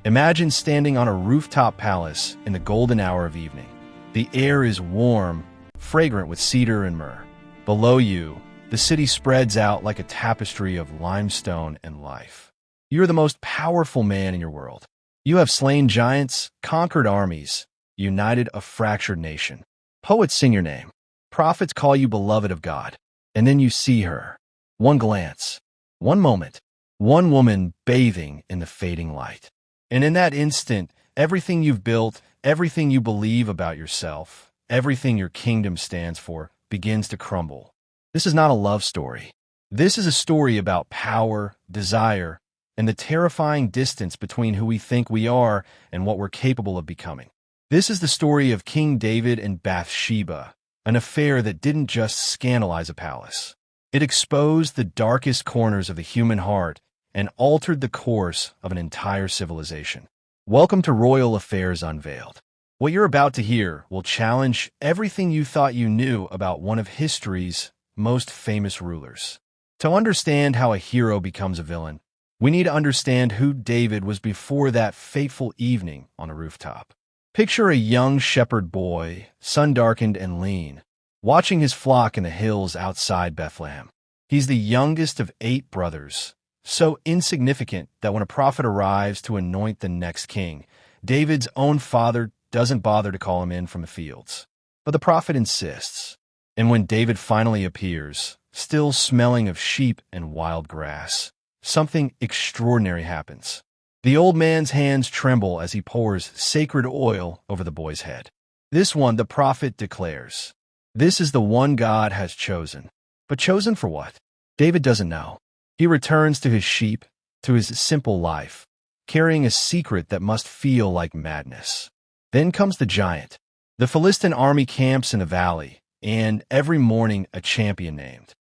Imagine standing on a rooftop palace in the golden hour of evening. The air is warm, fragrant with cedar and myrrh. Below you, the city spreads out like a tapestry of limestone and life. You're the most powerful man in your world. You have slain giants, conquered armies, united a fractured nation. Poets sing your name. Prophets call you beloved of God. And then you see her. One glance, one moment, one woman bathing in the fading light. And in that instant, everything you've built, everything you believe about yourself, everything your kingdom stands for, begins to crumble. This is not a love story. This is a story about power, desire, and the terrifying distance between who we think we are and what we're capable of becoming. This is the story of King David and Bathsheba, an affair that didn't just scandalize a palace. It exposed the darkest corners of the human heart and altered the course of an entire civilization. Welcome to Royal Affairs Unveiled. What you're about to hear will challenge everything you thought you knew about one of history's most famous rulers. To understand how a hero becomes a villain, we need to understand who David was before that fateful evening on a rooftop. Picture a young shepherd boy, sun-darkened and lean, watching his flock in the hills outside Bethlehem. He's the youngest of 8 brothers, so insignificant that when a prophet arrives to anoint the next king, David's own father doesn't bother to call him in from the fields. But the prophet insists, and when David finally appears, still smelling of sheep and wild grass, something extraordinary happens. The old man's hands tremble as he pours sacred oil over the boy's head. This one, the prophet declares, this is the one God has chosen. But chosen for what? David doesn't know. He returns to his sheep, to his simple life, carrying a secret that must feel like madness. Then comes the giant. The Philistine army camps in the valley, and every morning a champion named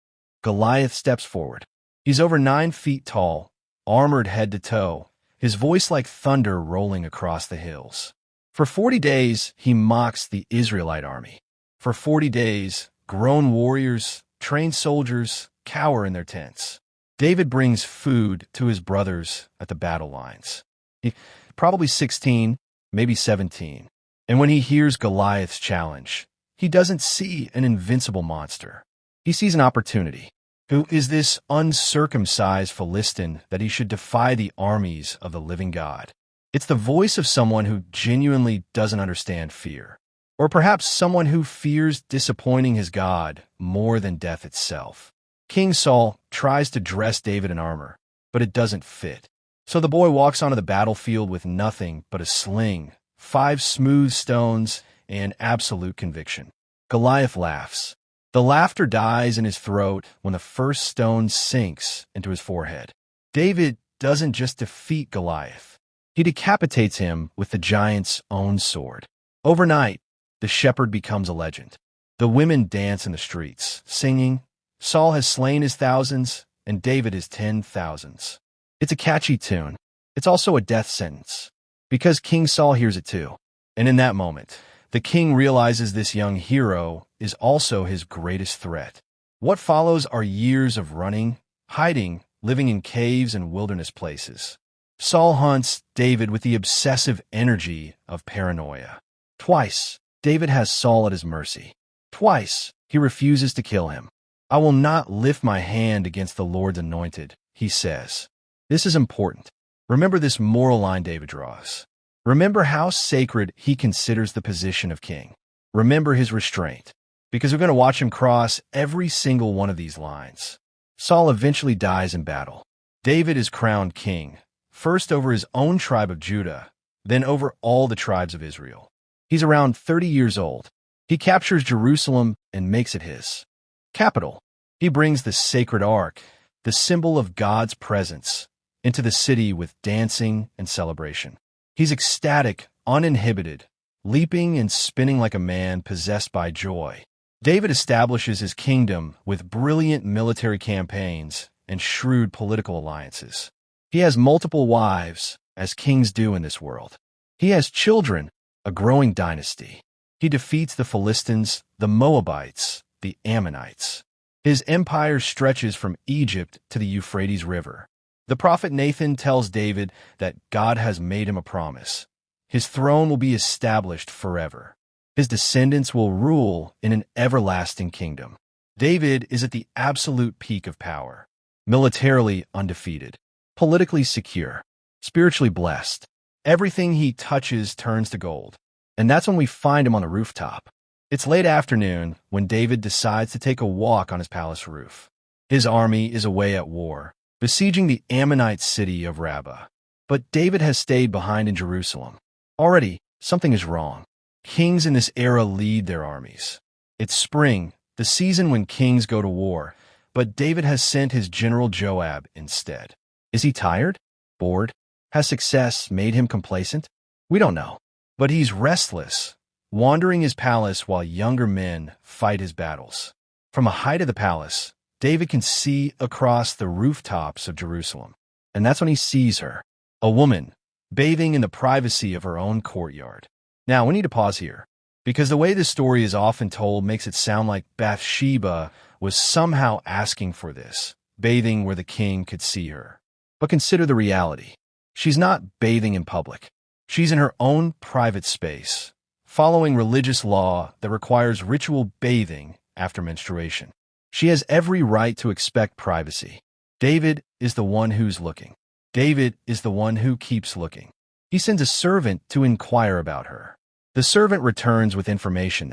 Goliath steps forward. He's over 9 feet tall, armored head to toe, his voice like thunder rolling across the hills. For 40 days, he mocks the Israelite army. For 40 days, grown warriors, trained soldiers, cower in their tents. David brings food to his brothers at the battle lines. He's probably 16, maybe 17. And when he hears Goliath's challenge, he doesn't see an invincible monster. He sees an opportunity. Who is this uncircumcised Philistine that he should defy the armies of the living God? It's the voice of someone who genuinely doesn't understand fear. Or perhaps someone who fears disappointing his God more than death itself. King Saul tries to dress David in armor, but it doesn't fit. So the boy walks onto the battlefield with nothing but a sling, 5 smooth stones, and absolute conviction. Goliath laughs. The laughter dies in his throat when the first stone sinks into his forehead. David doesn't just defeat Goliath. He decapitates him with the giant's own sword. Overnight, the shepherd becomes a legend. The women dance in the streets, singing, Saul has slain his thousands, and David his 10,000s. It's a catchy tune. It's also a death sentence, because King Saul hears it too. And in that moment, the king realizes this young hero is also his greatest threat. What follows are years of running, hiding, living in caves and wilderness places. Saul hunts David with the obsessive energy of paranoia. Twice, David has Saul at his mercy. Twice, he refuses to kill him. I will not lift my hand against the Lord's anointed, he says. This is important. Remember this moral line David draws. Remember how sacred he considers the position of king. Remember his restraint, because we're going to watch him cross every single one of these lines. Saul eventually dies in battle. David is crowned king, first over his own tribe of Judah, then over all the tribes of Israel. He's around 30 years old. He captures Jerusalem and makes it his capital. He brings the sacred ark, the symbol of God's presence, into the city with dancing and celebration. He's ecstatic, uninhibited, leaping and spinning like a man possessed by joy. David establishes his kingdom with brilliant military campaigns and shrewd political alliances. He has multiple wives, as kings do in this world. He has children, a growing dynasty. He defeats the Philistines, the Moabites, the Ammonites. His empire stretches from Egypt to the Euphrates River. The prophet Nathan tells David that God has made him a promise. His throne will be established forever. His descendants will rule in an everlasting kingdom. David is at the absolute peak of power, militarily undefeated, politically secure, spiritually blessed. Everything he touches turns to gold. And that's when we find him on the rooftop. It's late afternoon when David decides to take a walk on his palace roof. His army is away at war, besieging the Ammonite city of Rabbah. But David has stayed behind in Jerusalem. Already, something is wrong. Kings in this era lead their armies. It's spring, the season when kings go to war, but David has sent his general Joab instead. Is he tired? Bored? Has success made him complacent? We don't know. But he's restless, wandering his palace while younger men fight his battles. From a height of the palace, David can see across the rooftops of Jerusalem. And that's when he sees her, a woman, bathing in the privacy of her own courtyard. Now, we need to pause here, because the way this story is often told makes it sound like Bathsheba was somehow asking for this, bathing where the king could see her. But consider the reality. She's not bathing in public. She's in her own private space, following religious law that requires ritual bathing after menstruation. She has every right to expect privacy. David is the one who's looking. David is the one who keeps looking. He sends a servant to inquire about her. The servant returns with information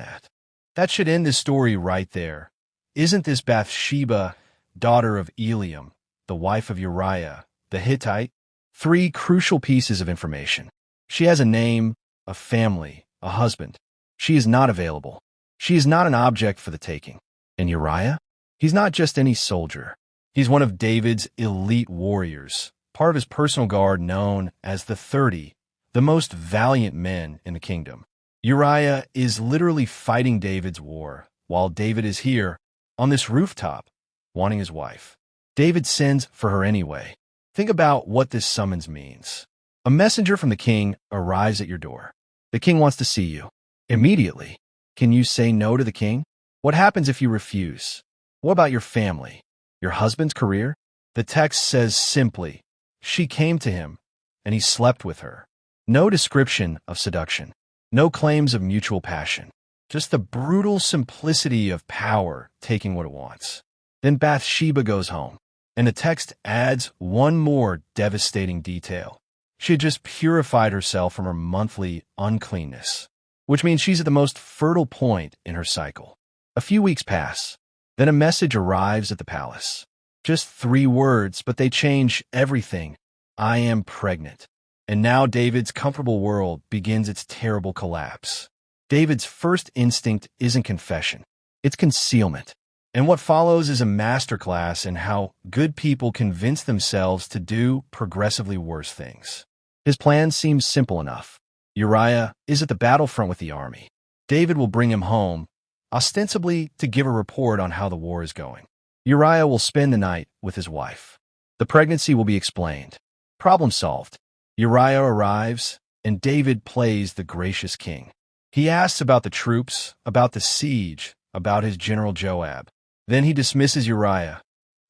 that should end this story right there. Isn't this Bathsheba, daughter of Eliam, the wife of Uriah, the Hittite? 3 crucial pieces of information. She has a name, a family, a husband. She is not available. She is not an object for the taking. And Uriah? He's not just any soldier. He's one of David's elite warriors, part of his personal guard known as the 30, the most valiant men in the kingdom. Uriah is literally fighting David's war, while David is here, on this rooftop, wanting his wife. David sends for her anyway. Think about what this summons means. A messenger from the king arrives at your door. The king wants to see you. Immediately, can you say no to the king? What happens if you refuse? What about your family? Your husband's career? The text says simply, she came to him, and he slept with her. No description of seduction. No claims of mutual passion. Just the brutal simplicity of power taking what it wants. Then Bathsheba goes home, and the text adds one more devastating detail. She had just purified herself from her monthly uncleanness, which means she's at the most fertile point in her cycle. A few weeks pass. Then a message arrives at the palace. Just 3 words, but they change everything. I am pregnant. And now David's comfortable world begins its terrible collapse. David's first instinct isn't confession. It's concealment. And what follows is a masterclass in how good people convince themselves to do progressively worse things. His plan seems simple enough. Uriah is at the battlefront with the army. David will bring him home, ostensibly to give a report on how the war is going. Uriah will spend the night with his wife. The pregnancy will be explained. Problem solved. Uriah arrives, and David plays the gracious king. He asks about the troops, about the siege, about his general Joab. Then he dismisses Uriah.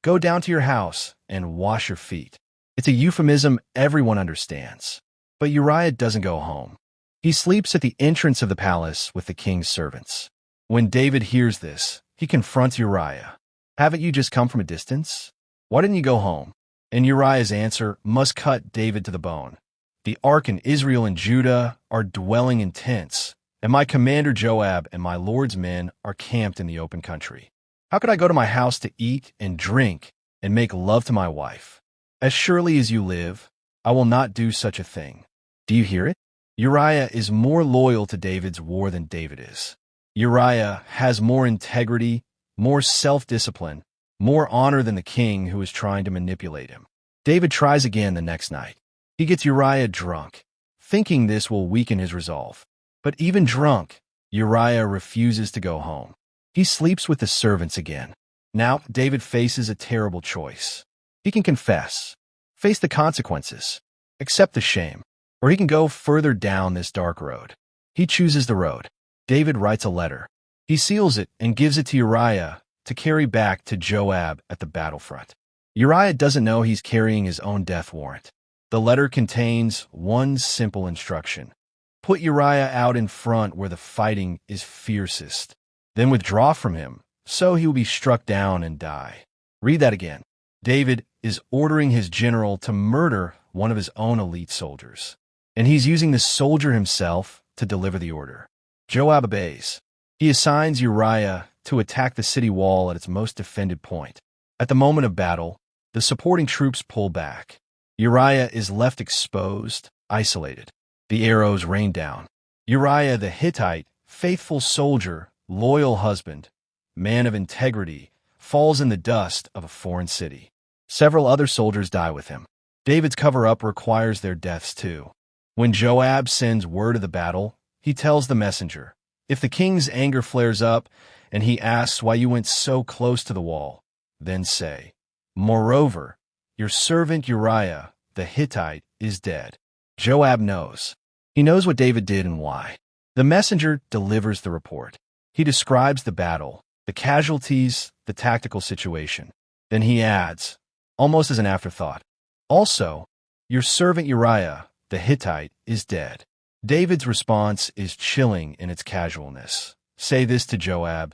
Go down to your house and wash your feet. It's a euphemism everyone understands. But Uriah doesn't go home. He sleeps at the entrance of the palace with the king's servants. When David hears this, he confronts Uriah. Haven't you just come from a distance? Why didn't you go home? And Uriah's answer must cut David to the bone. The ark and Israel and Judah are dwelling in tents, and my commander Joab and my lord's men are camped in the open country. How could I go to my house to eat and drink and make love to my wife? As surely as you live, I will not do such a thing. Do you hear it? Uriah is more loyal to David's war than David is. Uriah has more integrity, more self-discipline, more honor than the king who is trying to manipulate him. David tries again the next night. He gets Uriah drunk, thinking this will weaken his resolve. But even drunk, Uriah refuses to go home. He sleeps with the servants again. Now, David faces a terrible choice. He can confess, face the consequences, accept the shame, or he can go further down this dark road. He chooses the road. David writes a letter. He seals it and gives it to Uriah to carry back to Joab at the battlefront. Uriah doesn't know he's carrying his own death warrant. The letter contains one simple instruction. Put Uriah out in front where the fighting is fiercest. Then withdraw from him, so he will be struck down and die. Read that again. David is ordering his general to murder one of his own elite soldiers, and he's using the soldier himself to deliver the order. Joab obeys. He assigns Uriah to attack the city wall at its most defended point. At the moment of battle, the supporting troops pull back. Uriah is left exposed, isolated. The arrows rain down. Uriah the Hittite, faithful soldier, loyal husband, man of integrity, falls in the dust of a foreign city. Several other soldiers die with him. David's cover-up requires their deaths too. When Joab sends word of the battle, he tells the messenger, if the king's anger flares up and he asks why you went so close to the wall, then say, moreover, your servant Uriah the Hittite is dead. Joab knows. He knows what David did and why. The messenger delivers the report. He describes the battle, the casualties, the tactical situation. Then he adds, almost as an afterthought, also, your servant Uriah the Hittite is dead. David's response is chilling in its casualness. Say this to Joab,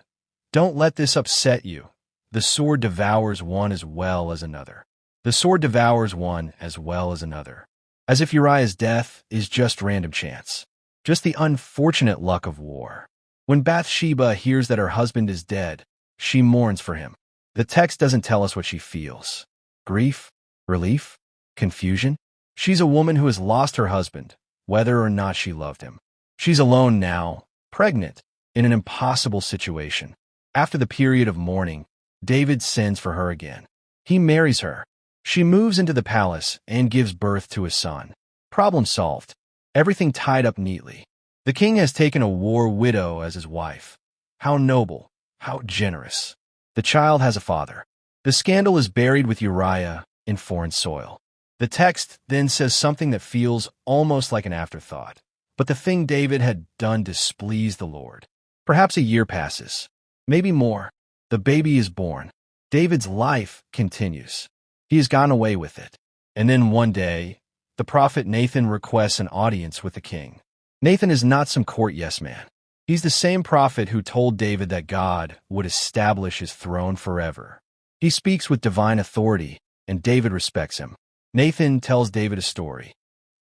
don't let this upset you. The sword devours one as well as another. The sword devours one as well as another. As if Uriah's death is just random chance, just the unfortunate luck of war. When Bathsheba hears that her husband is dead, she mourns for him. The text doesn't tell us what she feels. Grief? Relief? Confusion? She's a woman who has lost her husband, whether or not she loved him. She's alone now, pregnant, in an impossible situation. After the period of mourning, David sends for her again. He marries her. She moves into the palace and gives birth to a son. Problem solved. Everything tied up neatly. The king has taken a war widow as his wife. How noble, how generous. The child has a father. The scandal is buried with Uriah in foreign soil. The text then says something that feels almost like an afterthought. But the thing David had done displeased the Lord. Perhaps a year passes. Maybe more. The baby is born. David's life continues. He has gone away with it. And then one day, the prophet Nathan requests an audience with the king. Nathan is not some court yes-man. He's the same prophet who told David that God would establish his throne forever. He speaks with divine authority, and David respects him. Nathan tells David a story.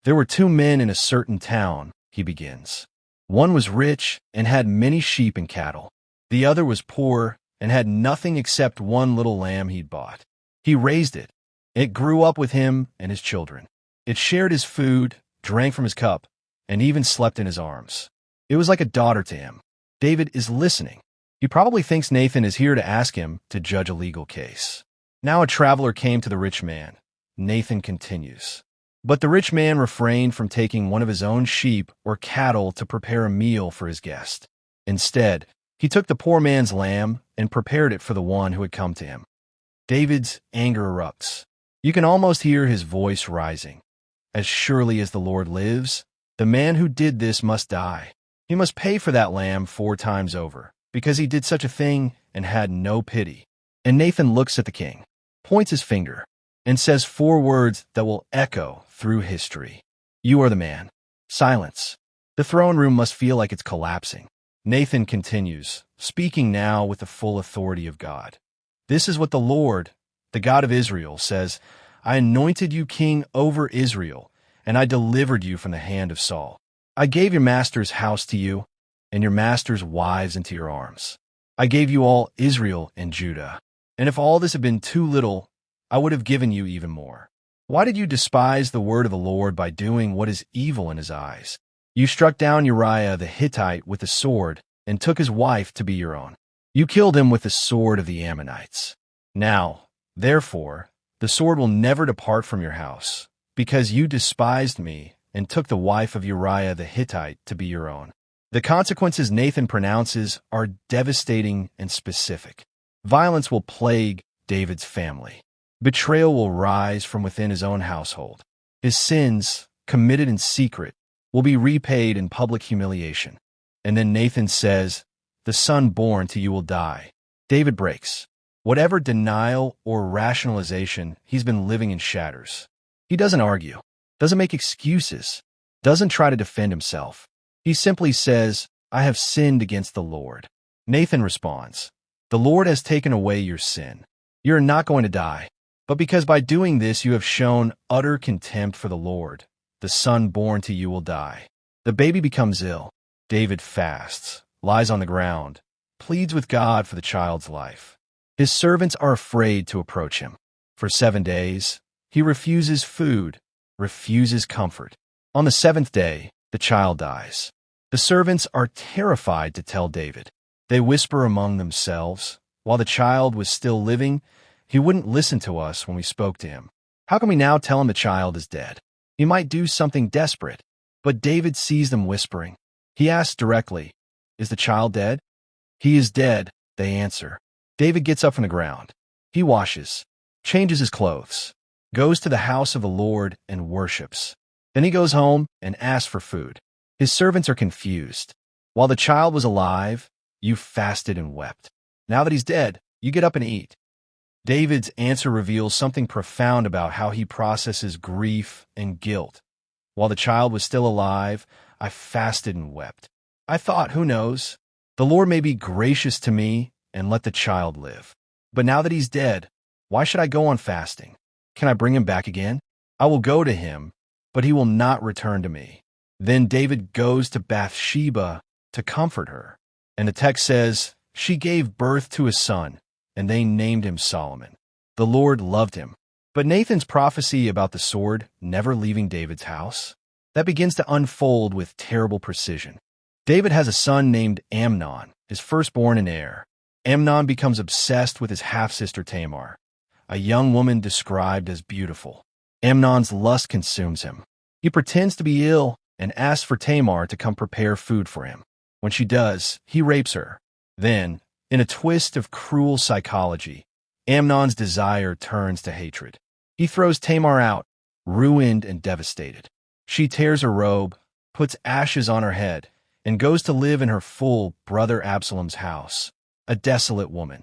There were two men in a certain town, he begins. One was rich and had many sheep and cattle. The other was poor and had nothing except one little lamb he'd bought. He raised it. It grew up with him and his children. It shared his food, drank from his cup, and even slept in his arms. It was like a daughter to him. David is listening. He probably thinks Nathan is here to ask him to judge a legal case. Now a traveler came to the rich man. Nathan continues. But the rich man refrained from taking one of his own sheep or cattle to prepare a meal for his guest. Instead, he took the poor man's lamb and prepared it for the one who had come to him. David's anger erupts. You can almost hear his voice rising. As surely as the Lord lives, the man who did this must die. He must pay for that lamb 4 times over, because he did such a thing and had no pity. And Nathan looks at the king, points his finger, and says 4 words that will echo through history. You are the man. Silence. The throne room must feel like it's collapsing. Nathan continues, speaking now with the full authority of God. This is what the Lord, the God of Israel, says, I anointed you king over Israel, and I delivered you from the hand of Saul. I gave your master's house to you, and your master's wives into your arms. I gave you all Israel and Judah. And if all this had been too little, I would have given you even more. Why did you despise the word of the Lord by doing what is evil in his eyes? You struck down Uriah the Hittite with a sword and took his wife to be your own. You killed him with the sword of the Ammonites. Now, therefore, the sword will never depart from your house, because you despised me and took the wife of Uriah the Hittite to be your own. The consequences Nathan pronounces are devastating and specific. Violence will plague David's family. Betrayal will rise from within his own household. His sins, committed in secret, will be repaid in public humiliation. And then Nathan says, the son born to you will die. David breaks. Whatever denial or rationalization he's been living in shatters. He doesn't argue, doesn't make excuses, doesn't try to defend himself. He simply says, I have sinned against the Lord. Nathan responds, the Lord has taken away your sin. You are not going to die. But because by doing this you have shown utter contempt for the Lord, the son born to you will die. The baby becomes ill. David fasts, lies on the ground, pleads with God for the child's life. His servants are afraid to approach him. For 7 days, he refuses food, refuses comfort. On the 7th day, the child dies. The servants are terrified to tell David. They whisper among themselves, while the child was still living, he wouldn't listen to us when we spoke to him. How can we now tell him the child is dead? He might do something desperate. But David sees them whispering. He asks directly, is the child dead? He is dead, they answer. David gets up from the ground. He washes, changes his clothes, goes to the house of the Lord and worships. Then he goes home and asks for food. His servants are confused. While the child was alive, you fasted and wept. Now that he's dead, you get up and eat. David's answer reveals something profound about how he processes grief and guilt. While the child was still alive, I fasted and wept. I thought, who knows? The Lord may be gracious to me and let the child live. But now that he's dead, why should I go on fasting? Can I bring him back again? I will go to him, but he will not return to me. Then David goes to Bathsheba to comfort her. And the text says, she gave birth to a son, and they named him Solomon. The Lord loved him. But Nathan's prophecy about the sword never leaving David's house, that begins to unfold with terrible precision. David has a son named Amnon, his firstborn and heir. Amnon becomes obsessed with his half-sister Tamar, a young woman described as beautiful. Amnon's lust consumes him. He pretends to be ill and asks for Tamar to come prepare food for him. When she does, he rapes her. Then, in a twist of cruel psychology, Amnon's desire turns to hatred. He throws Tamar out, ruined and devastated. She tears her robe, puts ashes on her head, and goes to live in her full brother Absalom's house, a desolate woman.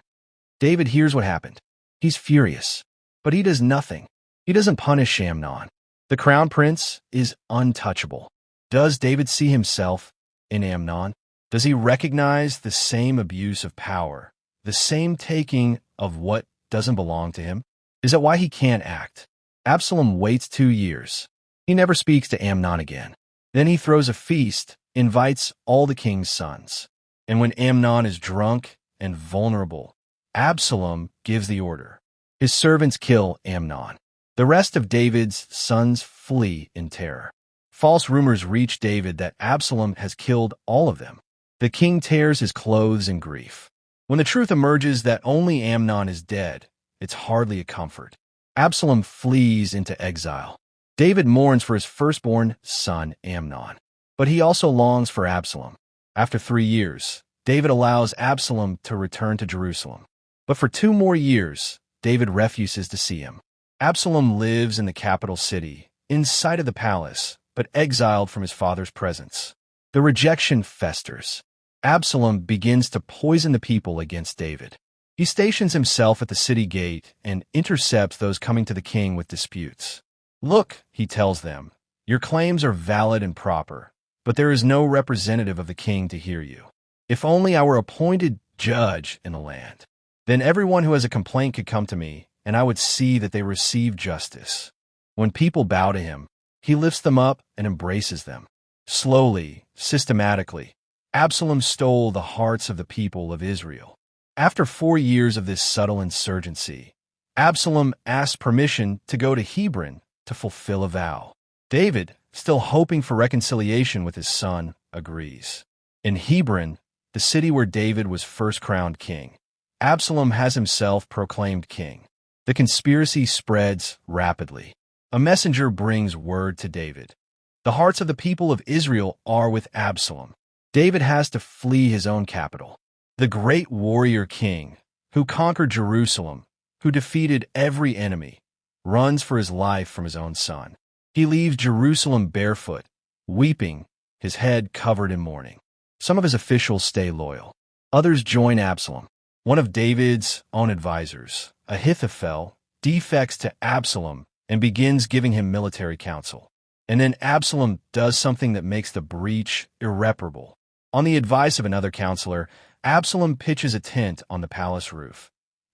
David hears what happened. He's furious, but he does nothing. He doesn't punish Amnon. The crown prince is untouchable. Does David see himself in Amnon? Does he recognize the same abuse of power, the same taking of what doesn't belong to him? Is that why he can't act? Absalom waits 2 years. He never speaks to Amnon again. Then he throws a feast, invites all the king's sons. And when Amnon is drunk and vulnerable, Absalom gives the order. His servants kill Amnon. The rest of David's sons flee in terror. False rumors reach David that Absalom has killed all of them. The king tears his clothes in grief. When the truth emerges that only Amnon is dead, it's hardly a comfort. Absalom flees into exile. David mourns for his firstborn son, Amnon. But he also longs for Absalom. After 3 years, David allows Absalom to return to Jerusalem. But for 2 more years, David refuses to see him. Absalom lives in the capital city, inside of the palace, but exiled from his father's presence. The rejection festers. Absalom begins to poison the people against David. He stations himself at the city gate and intercepts those coming to the king with disputes. Look, he tells them, your claims are valid and proper, but there is no representative of the king to hear you. If only I were appointed judge in the land. Then everyone who has a complaint could come to me, and I would see that they receive justice. When people bow to him, he lifts them up and embraces them. Slowly, systematically, Absalom stole the hearts of the people of Israel. After 4 years of this subtle insurgency, Absalom asked permission to go to Hebron to fulfill a vow. David, still hoping for reconciliation with his son, agrees. In Hebron, the city where David was first crowned king, Absalom has himself proclaimed king. The conspiracy spreads rapidly. A messenger brings word to David. The hearts of the people of Israel are with Absalom. David has to flee his own capital. The great warrior king, who conquered Jerusalem, who defeated every enemy, runs for his life from his own son. He leaves Jerusalem barefoot, weeping, his head covered in mourning. Some of his officials stay loyal. Others join Absalom. one of David's own advisors, Ahithophel, defects to Absalom and begins giving him military counsel. And then Absalom does something that makes the breach irreparable. On the advice of another counselor, Absalom pitches a tent on the palace roof,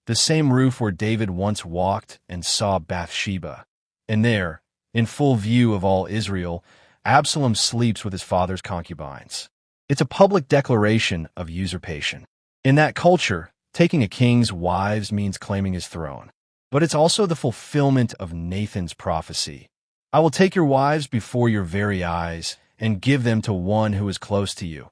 the same roof where David once walked and saw Bathsheba. And there, in full view of all Israel, Absalom sleeps with his father's concubines. It's a public declaration of usurpation. In that culture, taking a king's wives means claiming his throne. But it's also the fulfillment of Nathan's prophecy. I will take your wives before your very eyes and give them to one who is close to you,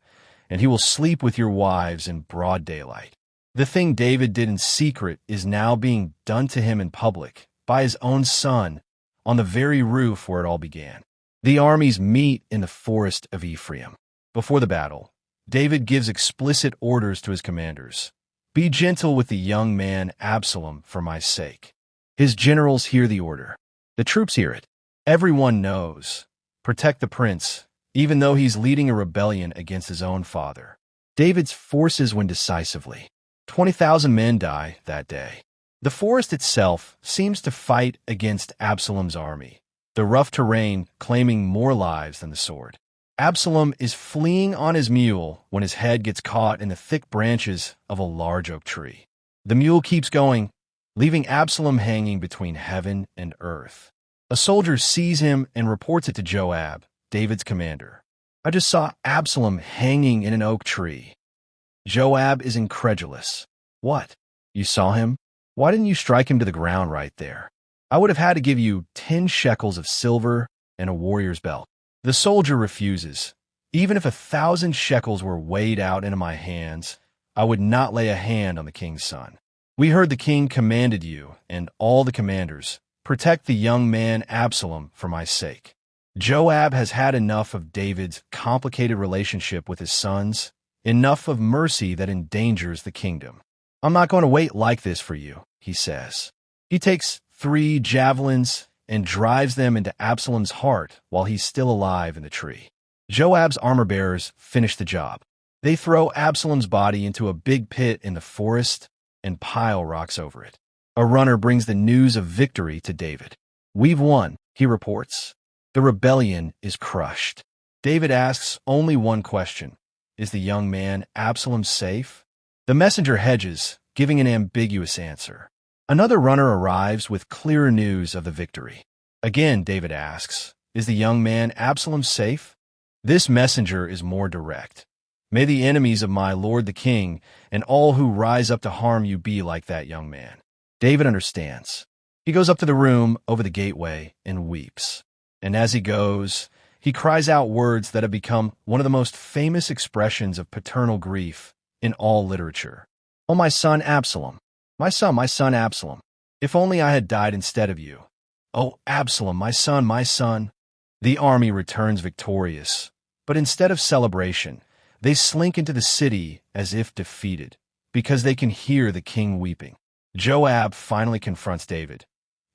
and he will sleep with your wives in broad daylight. The thing David did in secret is now being done to him in public by his own son on the very roof where it all began. The armies meet in the forest of Ephraim. Before the battle, David gives explicit orders to his commanders. Be gentle with the young man Absalom for my sake. His generals hear the order. The troops hear it. Everyone knows. Protect the prince, even though he's leading a rebellion against his own father. David's forces win decisively. 20,000 men die that day. The forest itself seems to fight against Absalom's army, the rough terrain claiming more lives than the sword. Absalom is fleeing on his mule when his head gets caught in the thick branches of a large oak tree. The mule keeps going, leaving Absalom hanging between heaven and earth. A soldier sees him and reports it to Joab, David's commander. I just saw Absalom hanging in an oak tree. Joab is incredulous. What? You saw him? Why didn't you strike him to the ground right there? I would have had to give you 10 shekels of silver and a warrior's belt. The soldier refuses. Even if 1,000 shekels were weighed out into my hands, I would not lay a hand on the king's son. We heard the king commanded you, and all the commanders, protect the young man Absalom for my sake. Joab has had enough of David's complicated relationship with his sons, enough of mercy that endangers the kingdom. I'm not going to wait like this for you, he says. He takes 3 javelins and drives them into Absalom's heart while he's still alive in the tree. Joab's armor-bearers finish the job. They throw Absalom's body into a big pit in the forest and pile rocks over it. A runner brings the news of victory to David. We've won, he reports. The rebellion is crushed. David asks only one question. Is the young man Absalom safe? The messenger hedges, giving an ambiguous answer. Another runner arrives with clearer news of the victory. Again, David asks, is the young man Absalom safe? This messenger is more direct. May the enemies of my lord the king and all who rise up to harm you be like that young man. David understands. He goes up to the room over the gateway and weeps. And as he goes, he cries out words that have become one of the most famous expressions of paternal grief in all literature. Oh, my son Absalom. My son Absalom. If only I had died instead of you. Oh, Absalom, my son, my son. The army returns victorious, but instead of celebration, they slink into the city as if defeated, because they can hear the king weeping. Joab finally confronts David.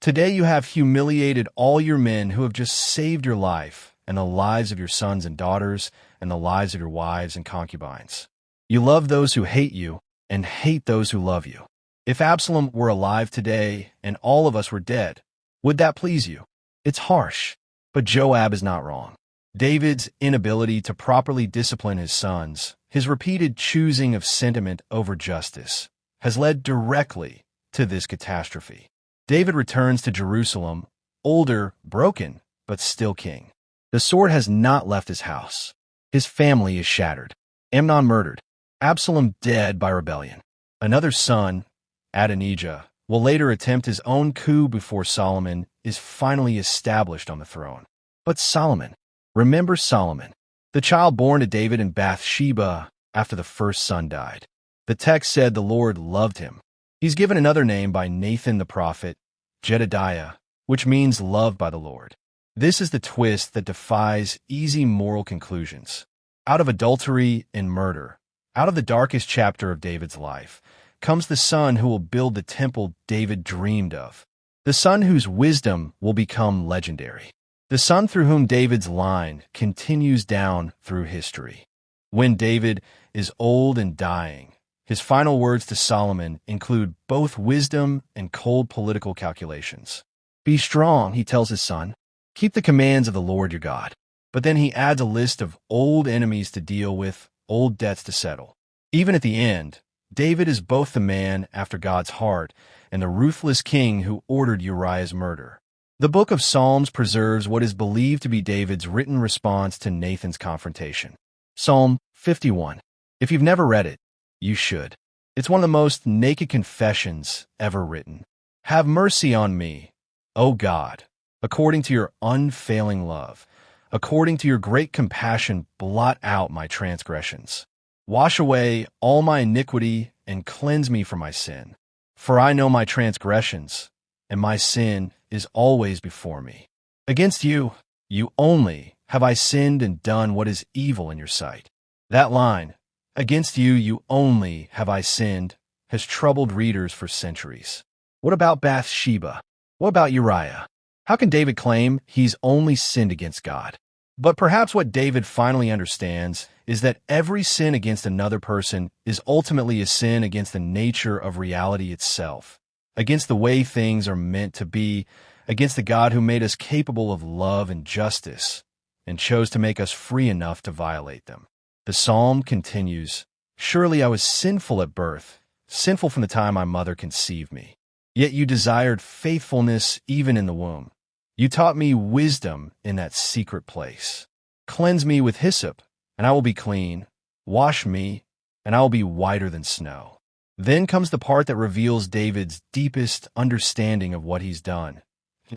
Today you have humiliated all your men who have just saved your life and the lives of your sons and daughters and the lives of your wives and concubines. You love those who hate you and hate those who love you. If Absalom were alive today and all of us were dead, would that please you? It's harsh, but Joab is not wrong. David's inability to properly discipline his sons, his repeated choosing of sentiment over justice, has led directly to this catastrophe. David returns to Jerusalem, older, broken, but still king. The sword has not left his house. His family is shattered. Amnon murdered. Absalom dead by rebellion. Another son, Adonijah, will later attempt his own coup before Solomon is finally established on the throne. But Solomon, remember Solomon, the child born to David and Bathsheba after the first son died. The text said the Lord loved him. He's given another name by Nathan the prophet, Jedediah, which means loved by the Lord. This is the twist that defies easy moral conclusions. Out of adultery and murder, out of the darkest chapter of David's life, comes the son who will build the temple David dreamed of. The son whose wisdom will become legendary. The son through whom David's line continues down through history. When David is old and dying, His final words to Solomon include both wisdom and cold political calculations. Be strong, he tells his son. Keep the commands of the Lord your God. But then he adds a list of old enemies to deal with, old debts to settle. Even at the end, David is both the man after God's heart and the ruthless king who ordered Uriah's murder. The book of Psalms preserves what is believed to be David's written response to Nathan's confrontation. Psalm 51. If you've never read it, you should. It's one of the most naked confessions ever written. Have mercy on me, O God, according to your unfailing love. According to your great compassion, blot out my transgressions. Wash away all my iniquity and cleanse me from my sin. For I know my transgressions, and my sin is always before me. Against you, you only, have I sinned and done what is evil in your sight. That line, against you, you only, have I sinned, has troubled readers for centuries. What about Bathsheba? What about Uriah? How can David claim he's only sinned against God? But perhaps what David finally understands is that every sin against another person is ultimately a sin against the nature of reality itself, against the way things are meant to be, against the God who made us capable of love and justice, and chose to make us free enough to violate them. The psalm continues, Surely I was sinful at birth, sinful from the time my mother conceived me. Yet you desired faithfulness even in the womb. You taught me wisdom in that secret place. Cleanse me with hyssop, and I will be clean. Wash me, and I will be whiter than snow. Then comes the part that reveals David's deepest understanding of what he's done.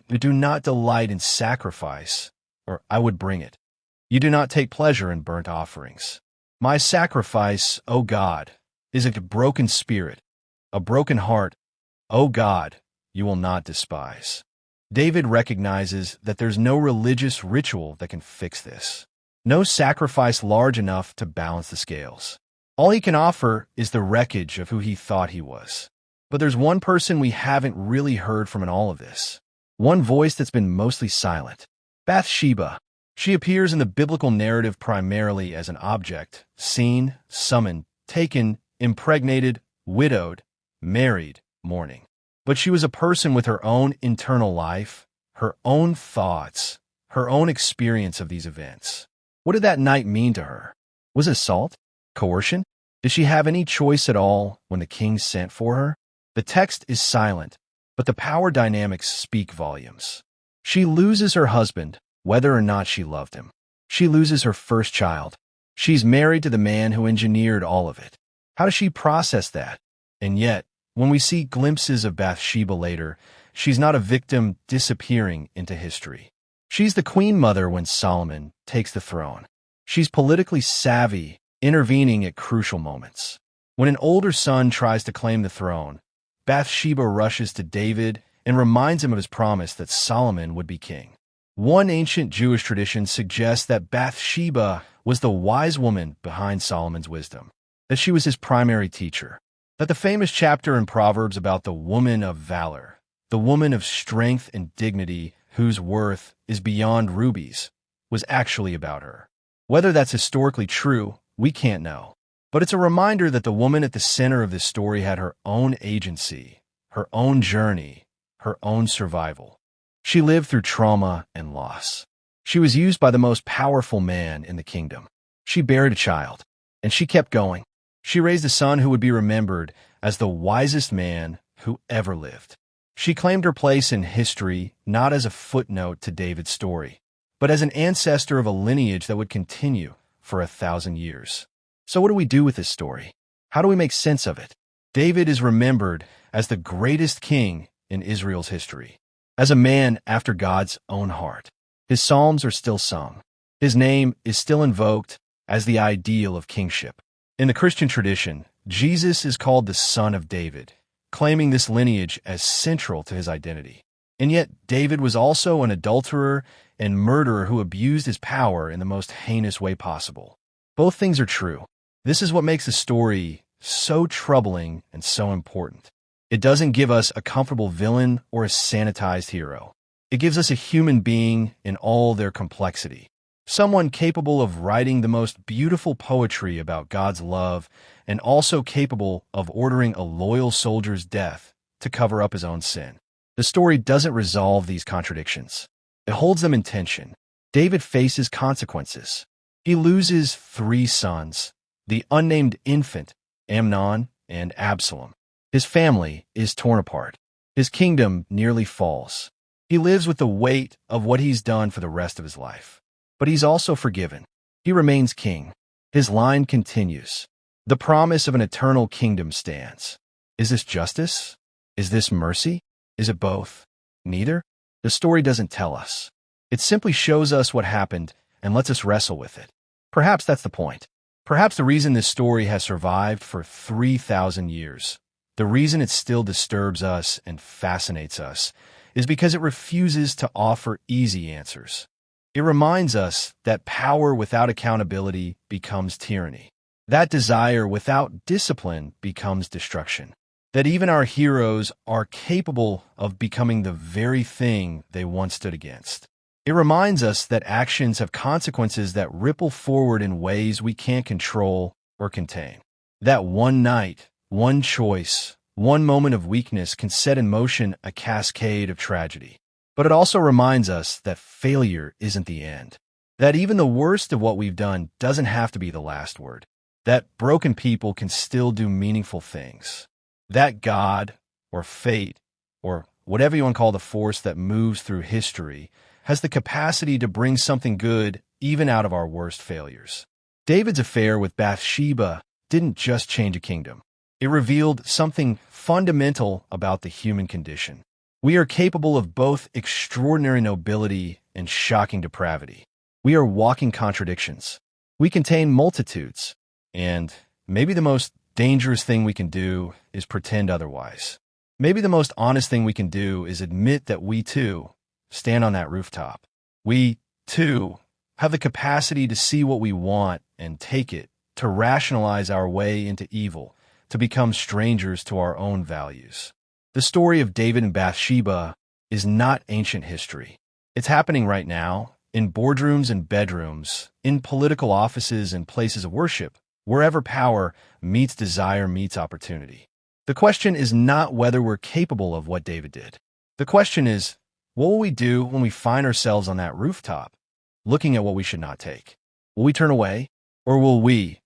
You do not delight in sacrifice, or I would bring it. You do not take pleasure in burnt offerings. My sacrifice, O God, is a broken spirit, a broken heart. O God, you will not despise. David recognizes that there's no religious ritual that can fix this. No sacrifice large enough to balance the scales. All he can offer is the wreckage of who he thought he was. But there's one person we haven't really heard from in all of this. One voice that's been mostly silent. Bathsheba. She appears in the biblical narrative primarily as an object, seen, summoned, taken, impregnated, widowed, married, mourning. But she was a person with her own internal life, her own thoughts, her own experience of these events. What did that night mean to her? Was it assault? Coercion? Did she have any choice at all when the king sent for her? The text is silent, but the power dynamics speak volumes. She loses her husband, whether or not she loved him. She loses her first child. She's married to the man who engineered all of it. How does she process that? And yet, when we see glimpses of Bathsheba later, she's not a victim disappearing into history. She's the queen mother when Solomon takes the throne. She's politically savvy, intervening at crucial moments. When an older son tries to claim the throne, Bathsheba rushes to David and reminds him of his promise that Solomon would be king. One ancient Jewish tradition suggests that Bathsheba was the wise woman behind Solomon's wisdom, that she was his primary teacher. That the famous chapter in Proverbs about the woman of valor, the woman of strength and dignity whose worth is beyond rubies, was actually about her. Whether that's historically true, we can't know. But it's a reminder that the woman at the center of this story had her own agency, her own journey, her own survival. She lived through trauma and loss. She was used by the most powerful man in the kingdom. She buried a child, and she kept going. She raised a son who would be remembered as the wisest man who ever lived. She claimed her place in history not as a footnote to David's story, but as an ancestor of a lineage that would continue for 1,000 years. So what do we do with this story? How do we make sense of it? David is remembered as the greatest king in Israel's history, as a man after God's own heart. His psalms are still sung. His name is still invoked as the ideal of kingship. In the Christian tradition, Jesus is called the Son of David, claiming this lineage as central to his identity. And yet, David was also an adulterer and murderer who abused his power in the most heinous way possible. Both things are true. This is what makes the story so troubling and so important. It doesn't give us a comfortable villain or a sanitized hero. It gives us a human being in all their complexity. Someone capable of writing the most beautiful poetry about God's love and also capable of ordering a loyal soldier's death to cover up his own sin. The story doesn't resolve these contradictions. It holds them in tension. David faces consequences. He loses 3 sons, the unnamed infant, Amnon, and Absalom. His family is torn apart. His kingdom nearly falls. He lives with the weight of what he's done for the rest of his life. But he's also forgiven. He remains king. His line continues. The promise of an eternal kingdom stands. Is this justice? Is this mercy? Is it both? Neither? The story doesn't tell us. It simply shows us what happened and lets us wrestle with it. Perhaps that's the point. Perhaps the reason this story has survived for 3,000 years, the reason it still disturbs us and fascinates us, is because it refuses to offer easy answers. It reminds us that power without accountability becomes tyranny. That desire without discipline becomes destruction. That even our heroes are capable of becoming the very thing they once stood against. It reminds us that actions have consequences that ripple forward in ways we can't control or contain. That one night, one choice, one moment of weakness can set in motion a cascade of tragedy. But it also reminds us that failure isn't the end. That even the worst of what we've done doesn't have to be the last word. That broken people can still do meaningful things. That God, or fate, or whatever you want to call the force that moves through history, has the capacity to bring something good even out of our worst failures. David's affair with Bathsheba didn't just change a kingdom. It revealed something fundamental about the human condition. We are capable of both extraordinary nobility and shocking depravity. We are walking contradictions. We contain multitudes, and maybe the most dangerous thing we can do is pretend otherwise. Maybe the most honest thing we can do is admit that we, too, stand on that rooftop. We, too, have the capacity to see what we want and take it, to rationalize our way into evil, to become strangers to our own values. The story of David and Bathsheba is not ancient history. It's happening right now, in boardrooms and bedrooms, in political offices and places of worship, wherever power meets desire meets opportunity. The question is not whether we're capable of what David did. The question is, what will we do when we find ourselves on that rooftop, looking at what we should not take? Will we turn away? Or will we,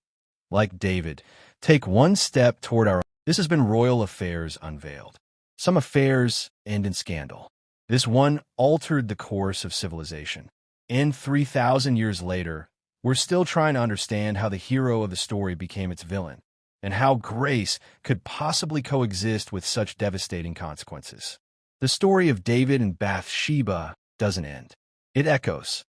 like David, take one step toward our own? This has been Royal Affairs Unveiled. Some affairs end in scandal. This one altered the course of civilization. And 3,000 years later, we're still trying to understand how the hero of the story became its villain, and how grace could possibly coexist with such devastating consequences. The story of David and Bathsheba doesn't end. It echoes.